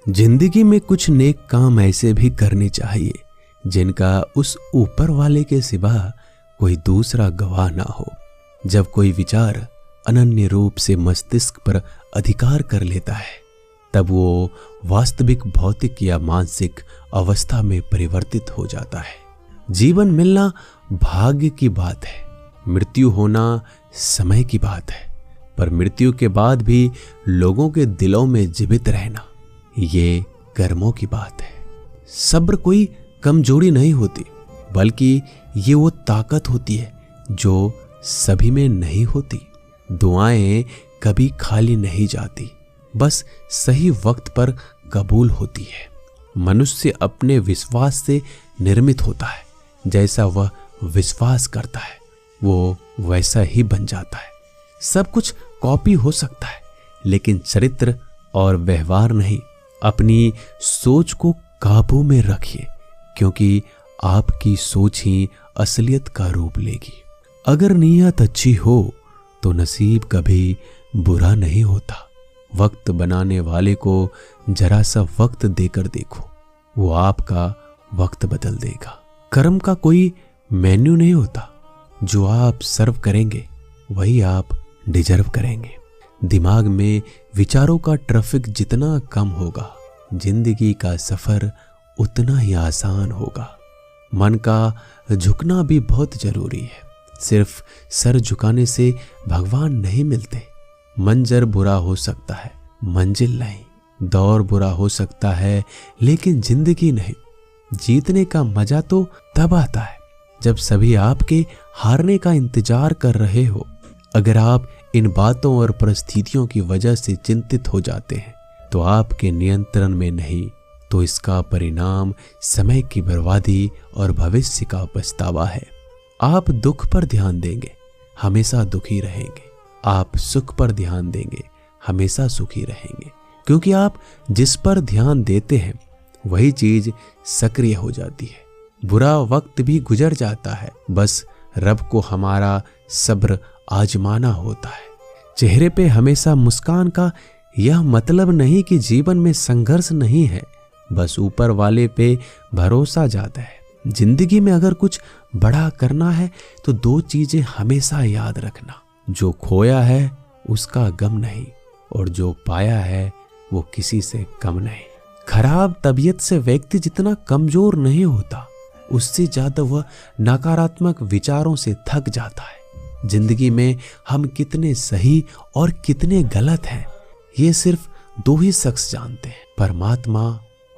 जिंदगी में कुछ नेक काम ऐसे भी करने चाहिए जिनका उस ऊपर वाले के सिवा कोई दूसरा गवाह ना हो। जब कोई विचार अनन्य रूप से मस्तिष्क पर अधिकार कर लेता है तब वो वास्तविक भौतिक या मानसिक अवस्था में परिवर्तित हो जाता है। जीवन मिलना भाग्य की बात है, मृत्यु होना समय की बात है, पर मृत्यु के बाद भी लोगों के दिलों में जीवित रहना ये कर्मों की बात है। सब्र कोई कमजोरी नहीं होती, बल्कि ये वो ताकत होती है जो सभी में नहीं होती। दुआएं कभी खाली नहीं जाती, बस सही वक्त पर कबूल होती है। मनुष्य अपने विश्वास से निर्मित होता है, जैसा वह विश्वास करता है वो वैसा ही बन जाता है। सब कुछ कॉपी हो सकता है, लेकिन चरित्र और व्यवहार नहीं। अपनी सोच को काबू में रखिए, क्योंकि आपकी सोच ही असलियत का रूप लेगी। अगर नीयत अच्छी हो तो नसीब कभी बुरा नहीं होता। वक्त बनाने वाले को जरा सा वक्त देकर देखो, वो आपका वक्त बदल देगा। कर्म का कोई मेन्यू नहीं होता, जो आप सर्व करेंगे वही आप डिजर्व करेंगे। दिमाग में विचारों का ट्रैफिक जितना कम होगा, जिंदगी का सफर उतना ही आसान होगा। मन का झुकना भी बहुत जरूरी है। सिर्फ सर झुकाने से भगवान नहीं मिलते। मंजर बुरा हो सकता है, मंजिल नहीं। दौर बुरा हो सकता है, लेकिन जिंदगी नहीं। जीतने का मजा तो तब आता है जब सभी आपके हारने का इंतजार कर रहे हो। अगर आप इन बातों और परिस्थितियों की वजह से चिंतित हो जाते हैं तो आपके नियंत्रण में नहीं, तो इसका परिणाम समय की बर्बादी और भविष्य का पछतावा है। आप दुख पर ध्यान देंगे, हमेशा दुखी रहेंगे। आप सुख पर ध्यान देंगे, हमेशा सुखी रहेंगे। क्योंकि आप जिस पर ध्यान देते हैं वही चीज सक्रिय हो जाती है। बुरा वक्त भी गुजर जाता है, बस रब को हमारा सब्र आजमाना होता है। चेहरे पे हमेशा मुस्कान का यह मतलब नहीं कि जीवन में संघर्ष नहीं है, बस ऊपर वाले पे भरोसा ज्यादा है। जिंदगी में अगर कुछ बड़ा करना है तो दो चीजें हमेशा याद रखना, जो खोया है उसका गम नहीं, और जो पाया है वो किसी से कम नहीं। खराब तबीयत से व्यक्ति जितना कमजोर नहीं होता, उससे ज्यादा वह नकारात्मक विचारों से थक जाता है। जिंदगी में हम कितने सही और कितने गलत हैं ये सिर्फ दो ही शख्स जानते हैं, परमात्मा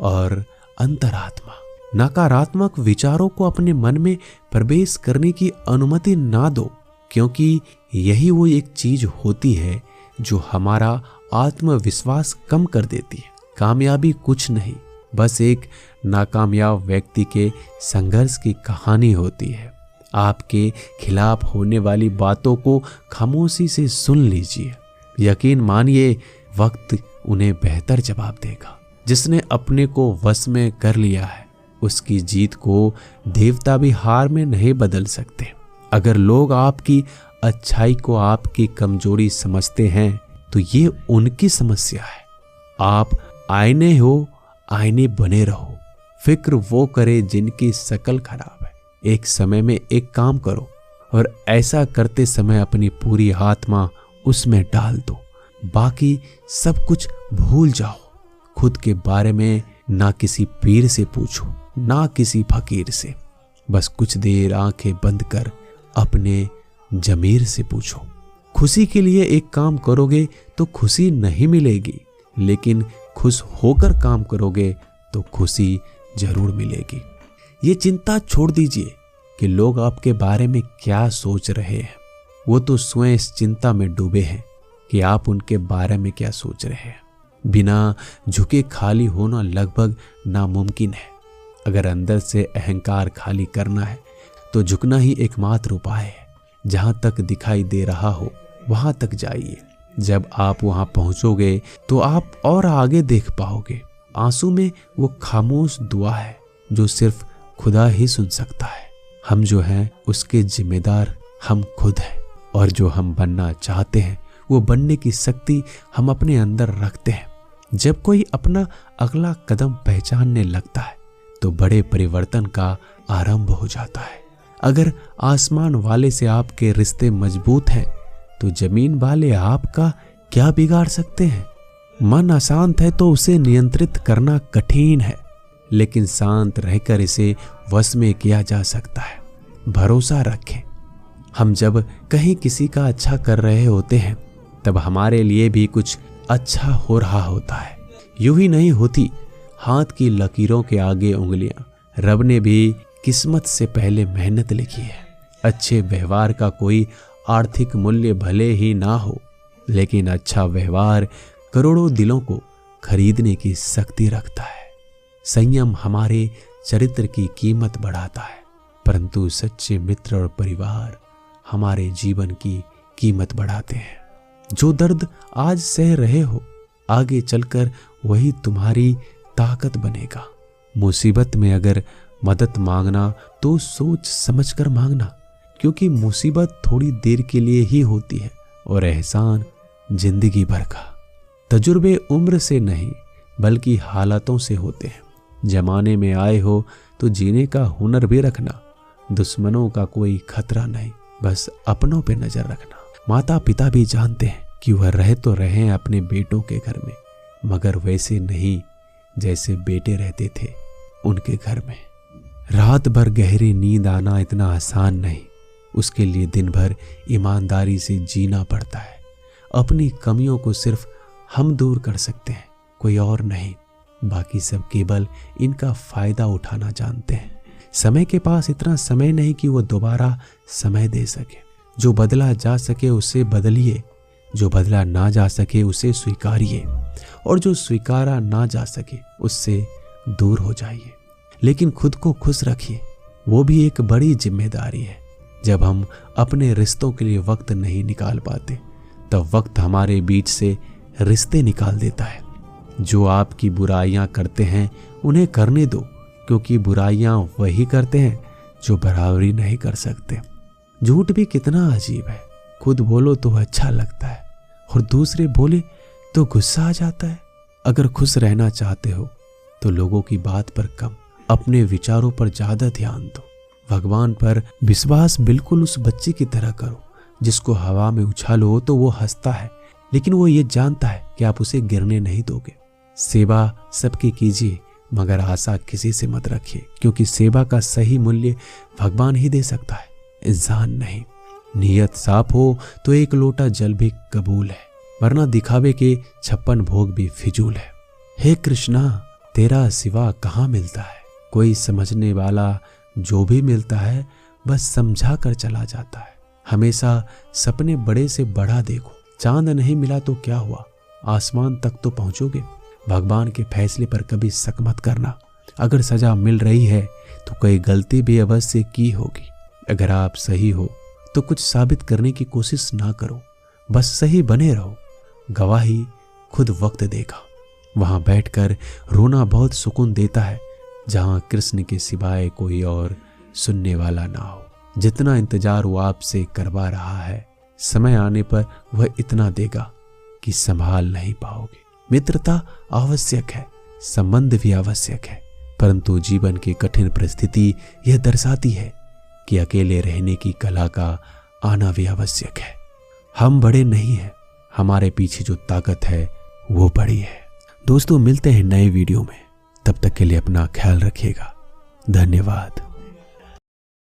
और अंतरात्मा। नकारात्मक विचारों को अपने मन में प्रवेश करने की अनुमति ना दो, क्योंकि यही वो एक चीज होती है जो हमारा आत्मविश्वास कम कर देती है। कामयाबी कुछ नहीं, बस एक नाकामयाब व्यक्ति के संघर्ष की कहानी होती है। आपके खिलाफ होने वाली बातों को खामोशी से सुन लीजिए। यकीन मानिए वक्त उन्हें बेहतर जवाब देगा। जिसने अपने को वश में कर लिया है उसकी जीत को देवता भी हार में नहीं बदल सकते। अगर लोग आपकी अच्छाई को आपकी कमजोरी समझते हैं तो ये उनकी समस्या है। आप आईने हो, आईने बने रहो। फिक्र वो करे जिनकी शकल खराब है। एक समय में एक काम करो और ऐसा करते समय अपनी पूरी आत्मा उसमें डाल दो। बाकी सब कुछ भूल जाओ। खुद के बारे में ना किसी पीर से पूछो, ना किसी फकीर से। बस कुछ देर आंखें बंद कर अपने जमीर से पूछो। खुशी के लिए एक काम करोगे तो खुशी नहीं मिलेगी, लेकिन खुश होकर काम करोगे तो खुशी जरूर मिलेगी। ये चिंता छोड़ दीजिए कि लोग आपके बारे में क्या सोच रहे हैं। वो तो स्वयं इस चिंता में डूबे हैं कि आप उनके बारे में क्या सोच रहे हैं। बिना झुके खाली होना लगभग नामुमकिन है। अगर अंदर से अहंकार खाली करना है तो झुकना ही एकमात्र उपाय है। जहां तक दिखाई दे रहा हो वहां तक जाइए। जब आप वहां पहुंचोगे तो आप और आगे देख पाओगे। आंसू में वो खामोश दुआ है जो सिर्फ खुदा ही सुन सकता है। हम जो हैं उसके जिम्मेदार हम खुद हैं, और जो हम बनना चाहते हैं वो बनने की शक्ति हम अपने अंदर रखते हैं। जब कोई अपना अगला कदम पहचानने लगता है तो बड़े परिवर्तन का आरंभ हो जाता है। अगर आसमान वाले से आपके रिश्ते मजबूत हैं तो जमीन वाले आपका क्या बिगाड़ सकते हैं। मन अशांत है तो उसे नियंत्रित करना कठिन है, लेकिन शांत रहकर इसे वश में किया जा सकता है। भरोसा रखें। हम जब कहीं किसी का अच्छा कर रहे होते हैं तब हमारे लिए भी कुछ अच्छा हो रहा होता है। यूं ही नहीं होती हाथ की लकीरों के आगे उंगलियां। रब ने भी किस्मत से पहले मेहनत लिखी है। अच्छे व्यवहार का कोई आर्थिक मूल्य भले ही ना हो, लेकिन अच्छा व्यवहार करोड़ों दिलों को खरीदने की शक्ति रखता है। संयम हमारे चरित्र की कीमत बढ़ाता है, परंतु सच्चे मित्र और परिवार हमारे जीवन की कीमत बढ़ाते हैं। जो दर्द आज सह रहे हो, आगे चलकर वही तुम्हारी ताकत बनेगा। मुसीबत में अगर मदद मांगना तो सोच समझकर मांगना, क्योंकि मुसीबत थोड़ी देर के लिए ही होती है और एहसान जिंदगी भर का। तजुर्बे उम्र से नहीं बल्कि हालातों से होते हैं। जमाने में आए हो तो जीने का हुनर भी रखना। दुश्मनों का कोई खतरा नहीं, बस अपनों पे नजर रखना। माता पिता भी जानते हैं कि वह रह तो रहे अपने बेटों के घर में, मगर वैसे नहीं जैसे बेटे रहते थे उनके घर में। रात भर गहरी नींद आना इतना आसान नहीं, उसके लिए दिन भर ईमानदारी से जीना पड़ता है। अपनी कमियों को सिर्फ हम दूर कर सकते हैं, कोई और नहीं। बाकी सब केवल इनका फायदा उठाना जानते हैं। समय के पास इतना समय नहीं कि वो दोबारा समय दे सके। जो बदला जा सके उसे बदलिए, जो बदला ना जा सके उसे स्वीकारिए, और जो स्वीकारा ना जा सके उससे दूर हो जाइए। लेकिन खुद को खुश रखिए, वो भी एक बड़ी जिम्मेदारी है। जब हम अपने रिश्तों के लिए वक्त नहीं निकाल पाते तब वक्त हमारे बीच से रिश्ते निकाल देता है। जो आपकी बुराइयां करते हैं उन्हें करने दो, क्योंकि बुराइयां वही करते हैं जो बराबरी नहीं कर सकते। झूठ भी कितना अजीब है। खुद बोलो तो अच्छा लगता है और दूसरे बोले तो गुस्सा आ जाता है। अगर खुश रहना चाहते हो तो लोगों की बात पर कम, अपने विचारों पर ज्यादा ध्यान दो। भगवान पर विश्वास बिल्कुल उस बच्चे की तरह करो जिसको हवा में उछालो तो वो हंसता है, लेकिन वो ये जानता है कि आप उसे गिरने नहीं दोगे। सेवा सबकी कीजिए, मगर आशा किसी से मत रखिए, क्योंकि सेवा का सही मूल्य भगवान ही दे सकता है, इंसान नहीं। नियत साफ हो तो एक लोटा जल भी कबूल है, वरना दिखावे के 56 भोग भी फिजूल है। हे कृष्णा, तेरा सिवा कहाँ मिलता है। कोई समझने वाला जो भी मिलता है बस समझा कर चला जाता है। हमेशा सपने बड़े से बड़ा देखो। चांद नहीं मिला तो क्या हुआ, आसमान तक तो पहुंचोगे। भगवान के फैसले पर कभी शक मत करना। अगर सजा मिल रही है तो कोई गलती भी अवश्य की होगी। अगर आप सही हो तो कुछ साबित करने की कोशिश ना करो, बस सही बने रहो। गवाही खुद वक्त देगा। वहां बैठकर रोना बहुत सुकून देता है, जहां कृष्ण के सिवाय कोई और सुनने वाला ना हो। जितना इंतजार वो आपसे करवा रहा है, समय आने पर वह इतना देगा कि संभाल नहीं पाओगे। मित्रता आवश्यक है, संबंध भी आवश्यक है, परंतु जीवन की कठिन परिस्थिति यह दर्शाती है कि अकेले रहने की कला का आना भी आवश्यक है। हम बड़े नहीं हैं, हमारे पीछे जो ताकत है वो बड़ी है। दोस्तों, मिलते हैं नए वीडियो में, तब तक के लिए अपना ख्याल रखिएगा। धन्यवाद।